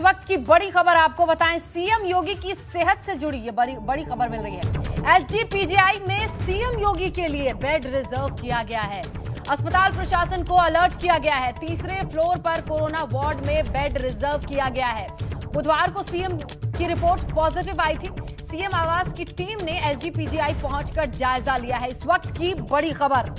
वक्त की बड़ी खबर आपको बताएं, सीएम योगी की सेहत से जुड़ी ये बड़ी खबर मिल रही है। एसजीपीजीआई में सीएम योगी के लिए बेड रिजर्व किया गया है। अस्पताल प्रशासन को अलर्ट किया गया है। तीसरे फ्लोर पर कोरोना वार्ड में बेड रिजर्व किया गया है। बुधवार को सीएम की रिपोर्ट पॉजिटिव आई थी। सीएम आवास की टीम ने एसजीपीजीआई पहुंचकर जायजा लिया है। इस वक्त की बड़ी खबर,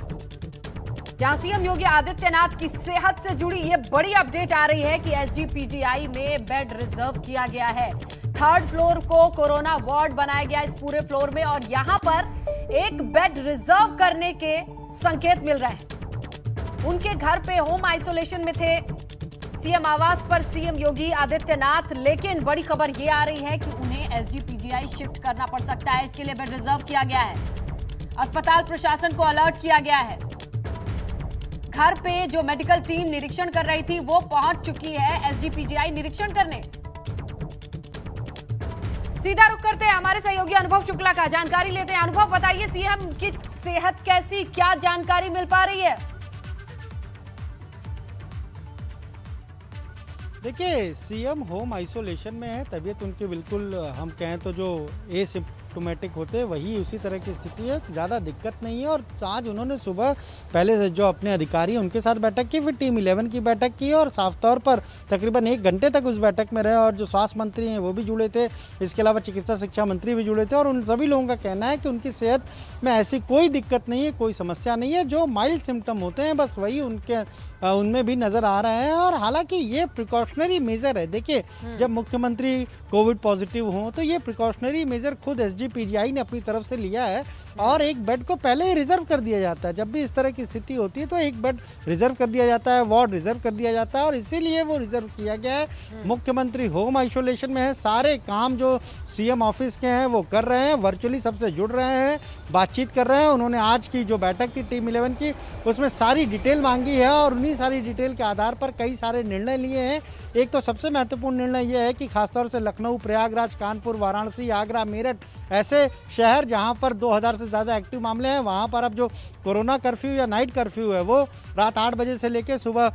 जहां सीएम योगी आदित्यनाथ की सेहत से जुड़ी ये बड़ी अपडेट आ रही है कि एसजीपीजीआई में बेड रिजर्व किया गया है। थर्ड फ्लोर को कोरोना वार्ड बनाया गया इस पूरे फ्लोर में, और यहां पर एक बेड रिजर्व करने के संकेत मिल रहे हैं। उनके घर पे होम आइसोलेशन में थे सीएम आवास पर सीएम योगी आदित्यनाथ, लेकिन बड़ी खबर ये आ रही है कि उन्हें एसजीपीजीआई शिफ्ट करना पड़ सकता है। इसके लिए बेड रिजर्व किया गया है। अस्पताल प्रशासन को अलर्ट किया गया है। घर पे जो मेडिकल टीम निरीक्षण कर रही थी वो पहुंच चुकी है एसजीपीजीआई निरीक्षण करने। सीधा रुख करते हैं हमारे सहयोगी अनुभव शुक्ला का, जानकारी लेते हैं। अनुभव, बताइए सीएम की सेहत कैसी, क्या जानकारी मिल पा रही है? देखिए, सीएम होम आइसोलेशन में है। तबीयत उनकी बिल्कुल, हम कहें तो जो एसिम्प्टोमेटिक होते हैं वही उसी तरह की स्थिति है, ज़्यादा दिक्कत नहीं है। और आज उन्होंने सुबह पहले से जो अपने अधिकारी हैं उनके साथ बैठक की, फिर टीम 11 की बैठक की और साफ तौर पर तकरीबन 1 घंटे तक उस बैठक में रहे। और जो स्वास्थ्य मंत्री हैं वो भी जुड़े थे, इसके अलावा चिकित्सा शिक्षा मंत्री भी जुड़े थे। और उन सभी लोगों का कहना है कि उनकी सेहत में ऐसी कोई दिक्कत नहीं है, कोई समस्या नहीं है। जो माइल्ड सिम्टम होते हैं बस वही उनमें भी नज़र आ रहे हैं। और हालांकि ये प्रिकॉशनरी मेजर है। देखिए, जब मुख्यमंत्री कोविड पॉजिटिव हों तो ये प्रिकॉशनरी मेजर खुद एसजीपीजीआई ने अपनी तरफ से लिया है। और एक बेड को पहले ही रिजर्व कर दिया जाता है। जब भी इस तरह की स्थिति होती है तो एक बेड रिजर्व कर दिया जाता है, वार्ड रिजर्व कर दिया जाता है, और इसीलिए वो रिजर्व किया गया है। मुख्यमंत्री होम आइसोलेशन में है। सारे काम जो सीएम ऑफिस के हैं वो कर रहे हैं, वर्चुअली सबसे जुड़ रहे हैं, बातचीत कर रहे हैं। उन्होंने आज की जो बैठक की टीम 11 की, उसमें सारी डिटेल मांगी है और उन्हीं सारी डिटेल के आधार पर कई सारे निर्णय लिए हैं। एक तो सबसे महत्वपूर्ण निर्णय यह है कि खासतौर से लखनऊ, प्रयागराज, कानपुर, वाराणसी, आगरा, मेरठ ऐसे शहर जहां पर 2000 से ज़्यादा एक्टिव मामले हैं, वहां पर अब जो कोरोना कर्फ्यू या नाइट कर्फ्यू है वो रात 8 बजे से लेकर सुबह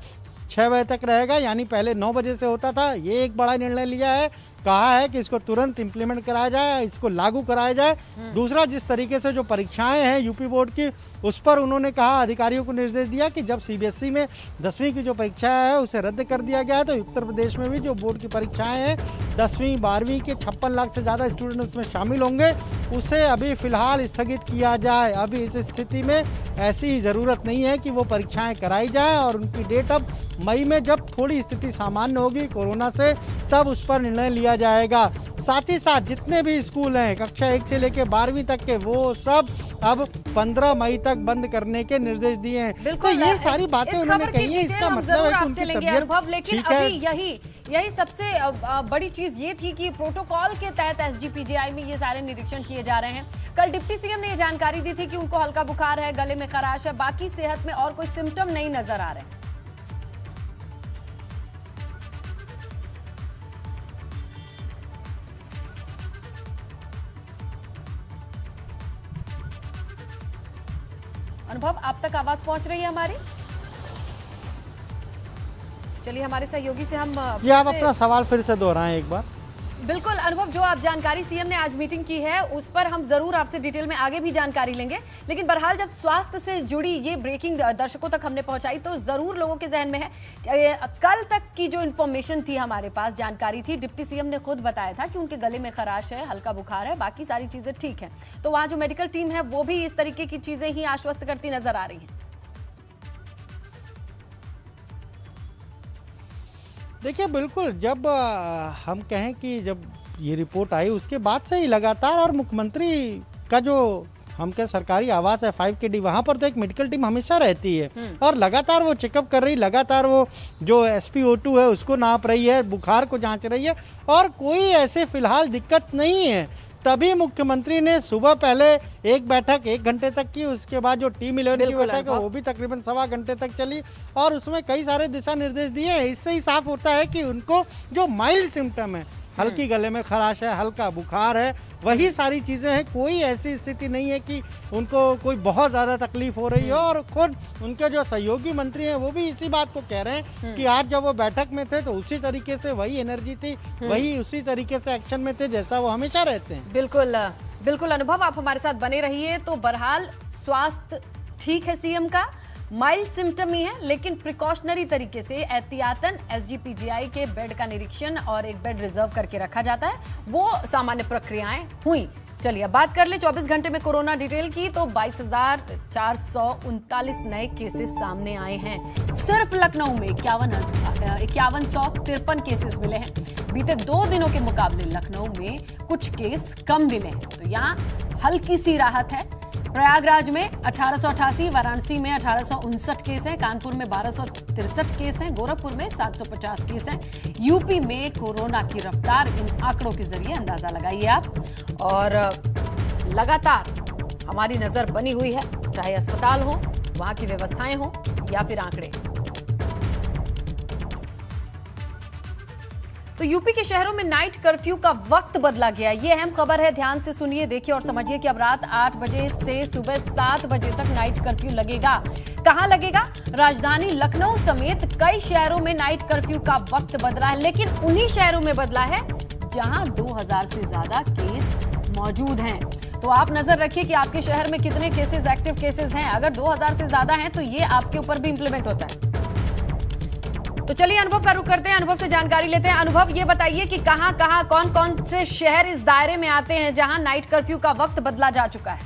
6 बजे तक रहेगा। यानी पहले 9 बजे से होता था। ये एक बड़ा निर्णय लिया है। कहा है कि इसको तुरंत इंप्लीमेंट कराया जाए, इसको लागू कराया जाए। दूसरा, जिस तरीके से जो परीक्षाएं हैं यूपी बोर्ड की, उस पर उन्होंने कहा, अधिकारियों को निर्देश दिया कि जब सीबीएसई में 10वीं की जो परीक्षा है उसे रद्द कर दिया गया है, तो उत्तर प्रदेश में भी जो बोर्ड की परीक्षाएं हैं 10वीं 12वीं के 56 लाख से ज़्यादा स्टूडेंट उसमें शामिल होंगे, उसे अभी फिलहाल स्थगित किया जाए। अभी इस स्थिति में ऐसी ज़रूरत नहीं है कि वो परीक्षाएं कराई जाएं, और उनकी डेट अब मई में, जब थोड़ी स्थिति सामान्य होगी कोरोना से, तब उस पर निर्णय लिया जाएगा। साथ ही साथ जितने भी स्कूल हैं कक्षा 1 से लेकर 12वीं तक के, वो सब अब 15 मई तक बंद करने के निर्देश दिए हैं। तो ये सारी बातें उन्होंने कही है। इसका मतलब है कि उनकी तबीयत लेकिन ठीक है। अभी यही सबसे बड़ी चीज ये थी कि प्रोटोकॉल के तहत एसजीपीजीआई में ये सारे निरीक्षण किए जा रहे हैं। कल डिप्टी सीएम ने ये जानकारी दी थी कि उनको हल्का बुखार है, गले में खराश है, बाकी सेहत में और कोई सिम्टम नहीं नजर आ रहे। अनुभव, आप तक आवाज पहुंच रही है हमारी? चलिए हमारे सहयोगी से हम ये आप अपना सवाल फिर से दोहराएं एक बार। बिल्कुल अनुभव, जो आप जानकारी सीएम ने आज मीटिंग की है उस पर हम जरूर आपसे डिटेल में आगे भी जानकारी लेंगे। लेकिन बहरहाल जब स्वास्थ्य से जुड़ी ये ब्रेकिंग दर्शकों तक हमने पहुंचाई तो जरूर लोगों के जहन में है। कल तक की जो इन्फॉर्मेशन थी, हमारे पास जानकारी थी, डिप्टी सीएम ने खुद बताया था कि उनके गले में खराश है, हल्का बुखार है, बाकी सारी चीजें ठीक है। तो वहां जो मेडिकल टीम है वो भी इस तरीके की चीजें ही आश्वस्त करती नजर आ रही है। देखिए, बिल्कुल, जब हम कहें कि जब ये रिपोर्ट आई उसके बाद से ही लगातार, और मुख्यमंत्री का जो हम कहें सरकारी आवास है 5KD, वहाँ पर तो एक मेडिकल टीम हमेशा रहती है और लगातार वो चेकअप कर रही, लगातार वो जो SpO2 है उसको नाप रही है, बुखार को जांच रही है, और कोई ऐसे फिलहाल दिक्कत नहीं है। तभी मुख्यमंत्री ने सुबह पहले एक बैठक 1 घंटे तक की, उसके बाद जो टीम 11 की बैठक है वो भी तकरीबन 1.25 घंटे तक चली, और उसमें कई सारे दिशा निर्देश दिए हैं। इससे ही साफ होता है कि उनको जो माइल्ड सिम्टम है, हल्की गले में खराश है, हल्का बुखार है, वही सारी चीज़ें हैं। कोई ऐसी स्थिति नहीं है कि उनको कोई बहुत ज़्यादा तकलीफ हो रही है। और खुद उनके जो सहयोगी मंत्री हैं वो भी इसी बात को कह रहे हैं कि आज जब वो बैठक में थे तो उसी तरीके से वही एनर्जी थी, वही उसी तरीके से एक्शन में थे जैसा वो हमेशा रहते हैं। बिल्कुल बिल्कुल अनुभव, आप हमारे साथ बने रहिए। तो बहरहाल स्वास्थ्य ठीक है सीएम का, माइल्ड सिम्टम ही है, लेकिन प्रिकॉशनरी तरीके से एहतियातन एसजीपीजीआई के बेड का निरीक्षण और एक बेड रिजर्व करके रखा जाता है। वो सामान्य प्रक्रियाएं हुई। चलिए अब बात कर ले 24 घंटे में कोरोना डिटेल की। तो 22,439 नए केसेस सामने आए हैं। सिर्फ लखनऊ में 51,153 केसेस मिले हैं। बीते 2 दिनों के मुकाबले लखनऊ में कुछ केस कम मिले हैं, तो यहाँ हल्की सी राहत है। प्रयागराज में 1888, वाराणसी में 1859 केस हैं, कानपुर में 1263 केस हैं, गोरखपुर में 750 केस हैं। यूपी में कोरोना की रफ्तार इन आंकड़ों के जरिए अंदाजा लगाइए आप। और लगातार हमारी नजर बनी हुई है, चाहे अस्पताल हो, वहां की व्यवस्थाएं हो या फिर आंकड़े। तो यूपी के शहरों में नाइट कर्फ्यू का वक्त बदला गया। ये अहम खबर है, ध्यान से सुनिए, देखिए और समझिए कि अब रात 8 बजे से सुबह 7 बजे तक नाइट कर्फ्यू लगेगा। कहां लगेगा? राजधानी लखनऊ समेत कई शहरों में नाइट कर्फ्यू का वक्त बदला है, लेकिन उन्हीं शहरों में बदला है जहां 2000 से ज्यादा केस मौजूद हैं। तो आप नजर रखिए कि आपके शहर में कितने केसेस, एक्टिव केसेस हैं। अगर 2000 से ज्यादा हैं तो ये आपके ऊपर भी इंप्लीमेंट होता है। तो चलिए अनुभव का रुख करते हैं, अनुभव से जानकारी लेते हैं। अनुभव, ये बताइए कि कहां कौन कौन से शहर इस दायरे में आते हैं जहां नाइट कर्फ्यू का वक्त बदला जा चुका है?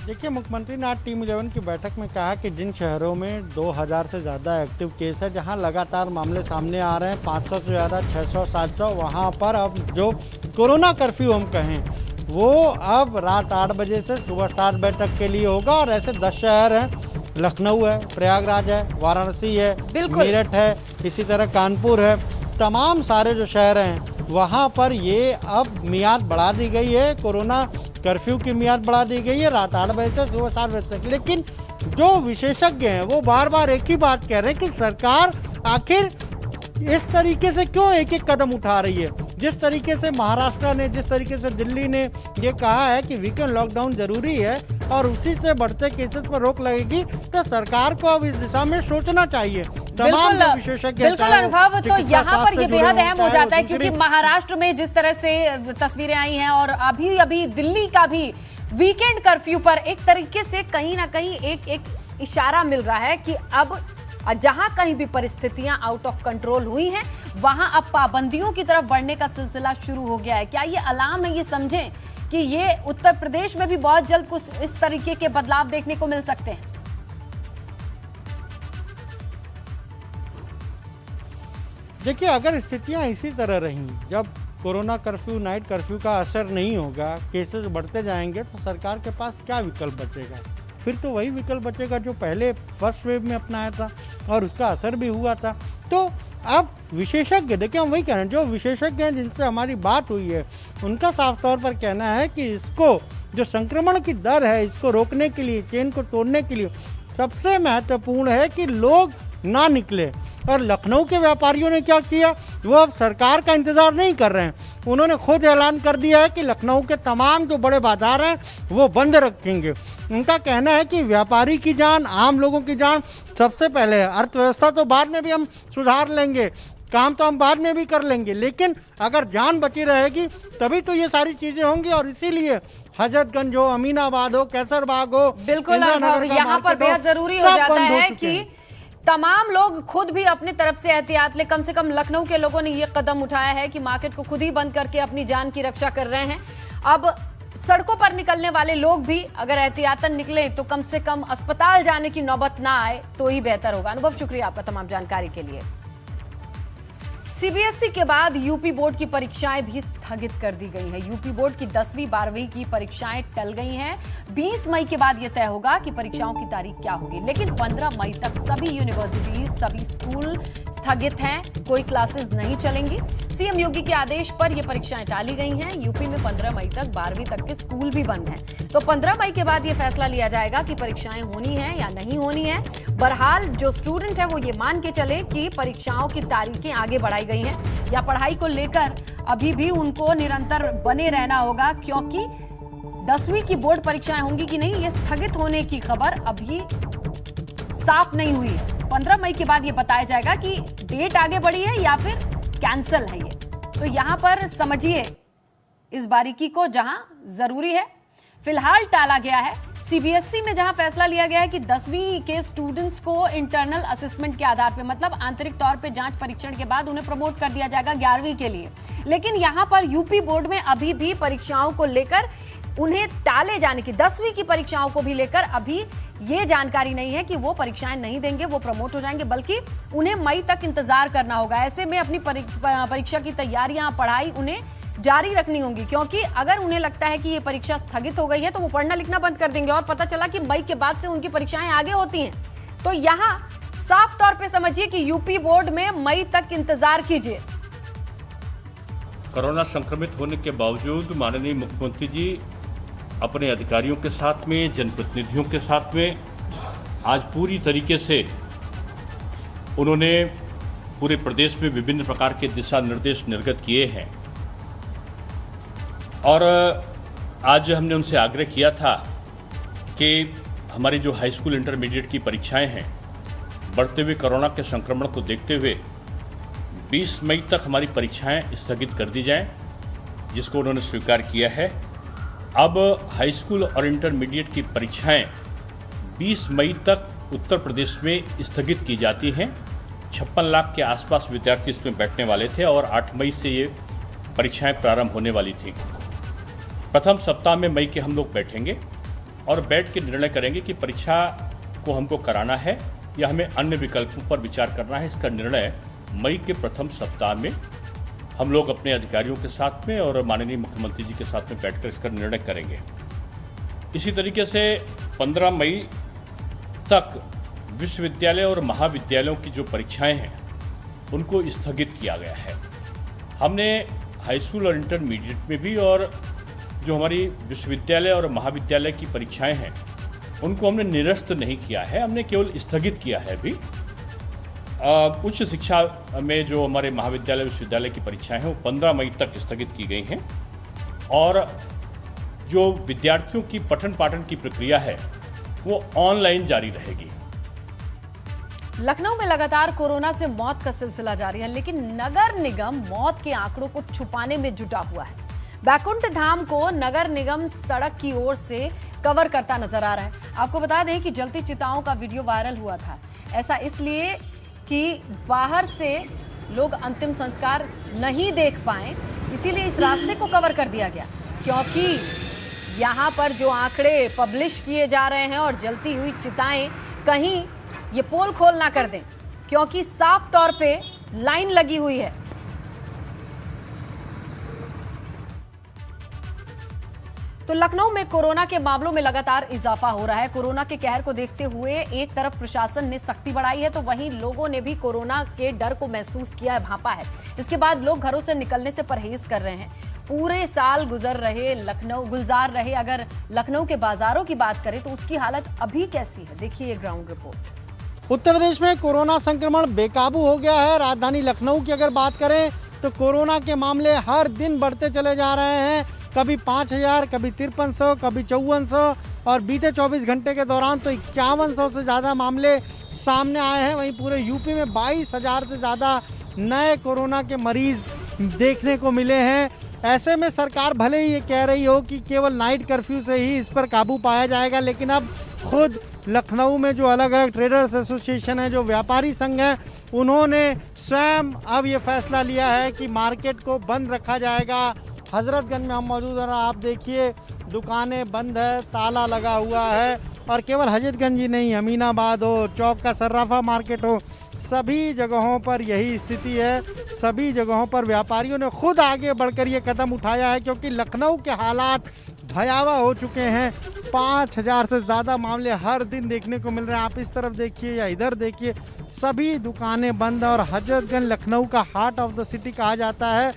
देखिए, मुख्यमंत्री ने आज टीम 11 की बैठक में कहा कि जिन शहरों में 2000 से ज़्यादा एक्टिव केस है, जहां लगातार मामले सामने आ रहे हैं, 500 से ज़्यादा, 600, 700, वहां पर अब जो कोरोना कर्फ्यू हम कहें वो अब रात 8 बजे से सुबह 7 बजे तक के लिए होगा। और ऐसे 10 शहर हैं, लखनऊ है, प्रयागराज है, वाराणसी है, मेरठ है, इसी तरह कानपुर है। तमाम सारे जो शहर हैं वहाँ पर ये अब मियाद बढ़ा दी गई है, कोरोना कर्फ्यू की मियाद बढ़ा दी गई है रात 8 बजे से सुबह 7 बजे तक। लेकिन जो विशेषज्ञ हैं वो बार बार एक ही बात कह रहे हैं कि सरकार आखिर इस तरीके से क्यों एक एक कदम उठा रही है। जिस तरीके से महाराष्ट्र ने, जिस तरीके से दिल्ली ने ये कहा है कि वीकेंड लॉकडाउन जरूरी है और उसी से बढ़ते केसेस पर रोक लगेगी, तो सरकार को अब इस दिशा में सोचना चाहिए। तमाम विशेषज्ञ, बिल्कुल अनुभव, तो यहाँ पर ये बेहद अहम हो जाता है क्योंकि महाराष्ट्र में जिस तरह से तस्वीरें आई हैं और अभी दिल्ली का भी वीकेंड कर्फ्यू पर एक तरीके से कहीं ना कहीं एक इशारा मिल रहा है कि अब जहां कहीं भी परिस्थितियां आउट ऑफ कंट्रोल हुई हैं वहां अब पाबंदियों की तरफ बढ़ने का सिलसिला शुरू हो गया है। क्या ये अलार्म है? ये समझें कि ये उत्तर प्रदेश में भी बहुत जल्द कुछ इस तरीके के बदलाव देखने को मिल सकते हैं। देखिए, अगर स्थितियां इसी तरह रहीं, जब कोरोना कर्फ्यू, नाइट कर्फ्यू का असर नहीं होगा, केसेस बढ़ते जाएंगे, तो सरकार के पास क्या विकल्प बचेगा? फिर तो वही विकल्प बचेगा जो पहले फर्स्ट वेव में अपनाया था और उसका असर भी हुआ था। तो अब विशेषज्ञ, देखिए हम वही कह रहे हैं, जो विशेषज्ञ हैं जिनसे हमारी बात हुई है उनका साफ तौर पर कहना है कि इसको जो संक्रमण की दर है इसको रोकने के लिए, चेन को तोड़ने के लिए सबसे महत्वपूर्ण है कि लोग ना निकले। और लखनऊ के व्यापारियों ने क्या किया, वो अब सरकार का इंतज़ार नहीं कर रहे हैं, उन्होंने खुद ऐलान कर दिया है कि लखनऊ के तमाम जो बड़े बाजार हैं वो बंद रखेंगे। उनका कहना है कि व्यापारी की जान, आम लोगों की जान सबसे पहले है। अर्थव्यवस्था तो बाद में भी हम सुधार लेंगे, काम तो हम बाद में भी कर लेंगे, लेकिन अगर जान बची रहेगी तभी तो ये सारी चीज़ें होंगी। और इसीलिए हजरतगंज हो, अमीनाबाद हो, कैसरबाग हो, बिल्कुल यहाँ पर बेहद जरूरी हो जाता है कि तमाम लोग खुद भी अपनी तरफ से एहतियात ले। कम से कम लखनऊ के लोगों ने ये कदम उठाया है कि मार्केट को खुद ही बंद करके अपनी जान की रक्षा कर रहे हैं। अब सड़कों पर निकलने वाले लोग भी अगर एहतियातन निकले तो कम से कम अस्पताल जाने की नौबत ना आए तो ही बेहतर होगा। अनुभव, शुक्रिया आपका तमाम जानकारी के लिए। सीबीएसई के बाद यूपी बोर्ड की परीक्षाएं भी स्थगित कर दी गई हैं। यूपी बोर्ड की 10वीं 12वीं की परीक्षाएं टल गई हैं। 20 मई के बाद यह तय होगा कि परीक्षाओं की तारीख क्या होगी, लेकिन 15 मई तक सभी यूनिवर्सिटी, सभी स्कूल स्थगित हैं, कोई क्लासेस नहीं चलेंगी। सीएम योगी के आदेश पर ये परीक्षाएं टाली गई हैं। यूपी में 15 मई तक 12वीं तक के स्कूल भी बंद हैं। तो 15 मई के बाद ये फैसला लिया जाएगा कि परीक्षाएं होनी है या नहीं होनी है। बहरहाल जो स्टूडेंट है वो ये मान के चले कि परीक्षाओं की तारीखें आगे बढ़ाई गई हैं या पढ़ाई को लेकर अभी भी उनको निरंतर बने रहना होगा, क्योंकि 10वीं की बोर्ड परीक्षाएं होंगी कि नहीं, ये स्थगित होने की खबर अभी साफ नहीं हुई है। 15 मई के बाद ये बताया जाएगा कि डेट आगे बढ़ी है या फिर कैंसिल है ये। तो यहां पर समझिए इस बारीकी को जहां जरूरी है। फिलहाल टाला गया है। सीबीएसई में जहां फैसला लिया गया है कि 10वीं के स्टूडेंट्स को इंटरनल असेसमेंट के आधार पे, मतलब आंतरिक तौर पे जांच परीक्षण के बाद उन्हें प्रमोट कर दिया जाएगा 11वीं के लिए। लेकिन यहां पर यूपी बोर्ड में अभी भी परीक्षाओं को लेकर उन्हें टाले जाने की, 10वीं की परीक्षाओं को भी लेकर अभी ये जानकारी नहीं है कि वो परीक्षाएं नहीं देंगे, वो प्रमोट हो जाएंगे, बल्कि उन्हें मई तक इंतजार करना होगा। ऐसे में अपनी परीक्षा की तैयारियां, पढ़ाई उन्हें जारी रखनी होंगी, क्योंकि अगर उन्हें लगता है कि ये परीक्षा स्थगित हो गई है तो वो पढ़ना लिखना बंद कर देंगे और पता चला कि मई के बाद से उनकी परीक्षाएं आगे होती हैं। तो यहां साफ तौर पे समझिए कि यूपी बोर्ड में मई तक इंतजार कीजिए। कोरोना संक्रमित होने के बावजूद माननीय मुख्यमंत्री जी अपने अधिकारियों के साथ में, जनप्रतिनिधियों के साथ में आज पूरी तरीके से उन्होंने पूरे प्रदेश में विभिन्न प्रकार के दिशा निर्देश निर्गत किए हैं। और आज हमने उनसे आग्रह किया था कि हमारी जो हाई स्कूल इंटरमीडिएट की परीक्षाएं हैं, बढ़ते हुए कोरोना के संक्रमण को देखते हुए 20 मई तक हमारी परीक्षाएं स्थगित कर दी जाएं, जिसको उन्होंने स्वीकार किया है। अब हाई स्कूल और इंटरमीडिएट की परीक्षाएं 20 मई तक उत्तर प्रदेश में स्थगित की जाती हैं। 56 लाख के आसपास विद्यार्थी इसमें बैठने वाले थे और 8 मई से ये परीक्षाएं प्रारंभ होने वाली थी। प्रथम सप्ताह में मई के हम लोग बैठेंगे और बैठ के निर्णय करेंगे कि परीक्षा को हमको कराना है या हमें अन्य विकल्पों पर विचार करना है। इसका निर्णय मई के प्रथम सप्ताह में हम लोग अपने अधिकारियों के साथ में और माननीय मुख्यमंत्री जी के साथ में बैठकर इसका निर्णय करेंगे। इसी तरीके से 15 मई तक विश्वविद्यालय और महाविद्यालयों की जो परीक्षाएं हैं उनको स्थगित किया गया है। हमने हाई स्कूल और इंटरमीडिएट में भी, और जो हमारी विश्वविद्यालय और महाविद्यालय की परीक्षाएं हैं उनको हमने निरस्त नहीं किया है, हमने केवल स्थगित किया है अभी। उच्च शिक्षा में जो हमारे महाविद्यालय विश्वविद्यालय की परीक्षाएं हैं वो 15 मई तक स्थगित की गई हैं और जो विद्यार्थियों की पठन पाठन की प्रक्रिया है वो ऑनलाइन जारी रहेगी। लखनऊ में लगातार कोरोना से मौत का सिलसिला जारी है, लेकिन नगर निगम मौत के आंकड़ों को छुपाने में जुटा हुआ है। बैकुंठ धाम को नगर निगम सड़क की ओर से कवर करता नजर आ रहा है। आपको बता दें कि जलती चिताओं का वीडियो वायरल हुआ था। ऐसा इसलिए कि बाहर से लोग अंतिम संस्कार नहीं देख पाए, इसीलिए इस रास्ते को कवर कर दिया गया, क्योंकि यहाँ पर जो आंकड़े पब्लिश किए जा रहे हैं और जलती हुई चिताएं कहीं ये पोल खोल ना कर दें, क्योंकि साफ तौर पे लाइन लगी हुई है। तो लखनऊ में कोरोना के मामलों में लगातार इजाफा हो रहा है। कोरोना के कहर को देखते हुए एक तरफ प्रशासन ने सख्ती बढ़ाई है, तो वहीं लोगों ने भी कोरोना के डर को महसूस किया है, भांपा है। इसके बाद लोग घरों से निकलने से परहेज कर रहे हैं। पूरे साल गुजर रहे गुलजार रहे अगर लखनऊ के बाजारों की बात करें तो उसकी हालत अभी कैसी है, देखिए ये ग्राउंड रिपोर्ट। उत्तर प्रदेश में कोरोना संक्रमण बेकाबू हो गया है। राजधानी लखनऊ की अगर बात करें तो कोरोना के मामले हर दिन बढ़ते चले जा रहे हैं। कभी 5000, कभी 5300, कभी 5400 और बीते 24 घंटे के दौरान तो 5100 से ज़्यादा मामले सामने आए हैं। वहीं पूरे यूपी में 22,000 से ज़्यादा नए कोरोना के मरीज देखने को मिले हैं। ऐसे में सरकार भले ही ये कह रही हो कि केवल नाइट कर्फ्यू से ही इस पर काबू पाया जाएगा, लेकिन अब खुद लखनऊ में जो अलग अलग ट्रेडर्स एसोसिएशन है, जो व्यापारी संघ हैं, उन्होंने स्वयं अब ये फैसला लिया है कि मार्केट को बंद रखा जाएगा। हजरतगंज में हम मौजूद हैं, आप देखिए दुकानें बंद है, ताला लगा हुआ है। और केवल हजरतगंज ही नहीं, अमीनाबाद हो, चौक का सर्राफा मार्केट हो, सभी जगहों पर यही स्थिति है। सभी जगहों पर व्यापारियों ने खुद आगे बढ़कर ये कदम उठाया है, क्योंकि लखनऊ के हालात भयावह हो चुके हैं। 5000 से ज़्यादा मामले हर दिन देखने को मिल रहे हैं। आप इस तरफ देखिए या इधर देखिए, सभी दुकानें बंद और हजरतगंज लखनऊ का हार्ट ऑफ द सिटी कहा जाता है।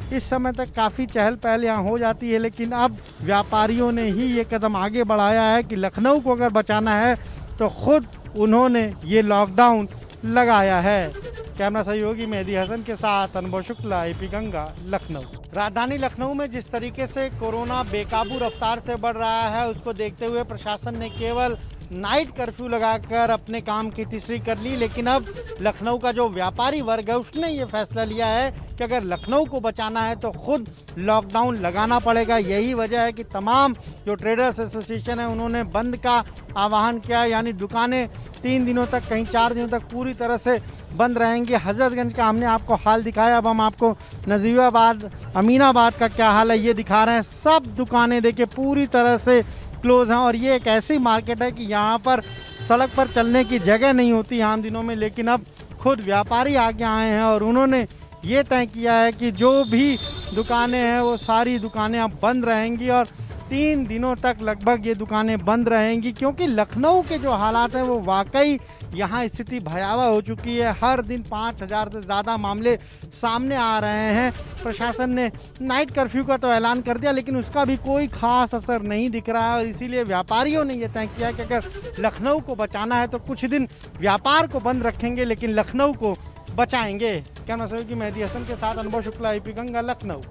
इस समय तक काफ़ी चहल पहल यहाँ हो जाती है, लेकिन अब व्यापारियों ने ही ये कदम आगे बढ़ाया है कि लखनऊ को अगर बचाना है तो खुद उन्होंने ये लॉकडाउन लगाया है। कैमरा सहयोगी मेहदी हसन के साथ अनुभव शुक्ला, एपी गंगा, लखनऊ। राजधानी लखनऊ में जिस तरीके से कोरोना बेकाबू रफ्तार से बढ़ रहा है, उसको देखते हुए प्रशासन ने केवल नाइट कर्फ्यू लगाकर अपने काम की तीसरी कर ली। लेकिन अब लखनऊ का जो व्यापारी वर्ग है उसने ये फैसला लिया है कि अगर लखनऊ को बचाना है तो खुद लॉकडाउन लगाना पड़ेगा। यही वजह है कि तमाम जो ट्रेडर्स एसोसिएशन है उन्होंने बंद का आह्वान किया, यानी दुकानें 3 दिनों तक, कहीं 4 दिनों तक पूरी तरह से बंद रहेंगी। हजरतगंज का हमने आपको हाल दिखाया, अब हम आपको नजीबाबाद, अमीनाबाद का क्या हाल है ये दिखा रहे हैं। सब दुकानें देखिए पूरी तरह से क्लोज हैं और ये एक ऐसी मार्केट है कि यहाँ पर सड़क पर चलने की जगह नहीं होती आम दिनों में। लेकिन अब खुद व्यापारी आगे आए हैं और उन्होंने ये तय किया है कि जो भी दुकानें हैं वो सारी दुकानें अब बंद रहेंगी और 3 दिनों तक लगभग ये दुकानें बंद रहेंगी, क्योंकि लखनऊ के जो हालात हैं वो वाकई यहाँ स्थिति भयावह हो चुकी है। हर दिन 5000 से ज़्यादा मामले सामने आ रहे हैं। प्रशासन ने नाइट कर्फ्यू का तो ऐलान कर दिया, लेकिन उसका भी कोई खास असर नहीं दिख रहा है और इसीलिए व्यापारियों ने यह तय किया कि अगर लखनऊ को बचाना है तो कुछ दिन व्यापार को बंद रखेंगे, लेकिन लखनऊ को बचाएंगे। कैमरा सहयोगी मेहदी हसन के साथ अनुभव शुक्ला, एपी गंगा, लखनऊ।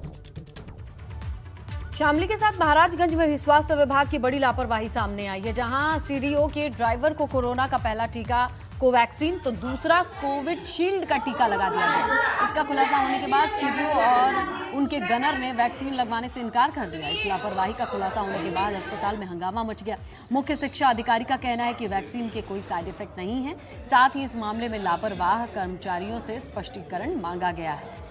शामली के साथ महाराजगंज में भी स्वास्थ्य विभाग की बड़ी लापरवाही सामने आई है, जहां सीडीओ के ड्राइवर को कोरोना का पहला टीका कोवैक्सीन तो दूसरा कोविड शील्ड का टीका लगा दिया गया। इसका खुलासा होने के बाद सीडीओ और उनके गनर ने वैक्सीन लगवाने से इनकार कर दिया। इस लापरवाही का खुलासा होने के बाद अस्पताल में हंगामा मच गया। मुख्य शिक्षा अधिकारी का कहना है कि वैक्सीन के कोई साइड इफेक्ट नहीं है। साथ ही इस मामले में लापरवाह कर्मचारियों से स्पष्टीकरण मांगा गया है।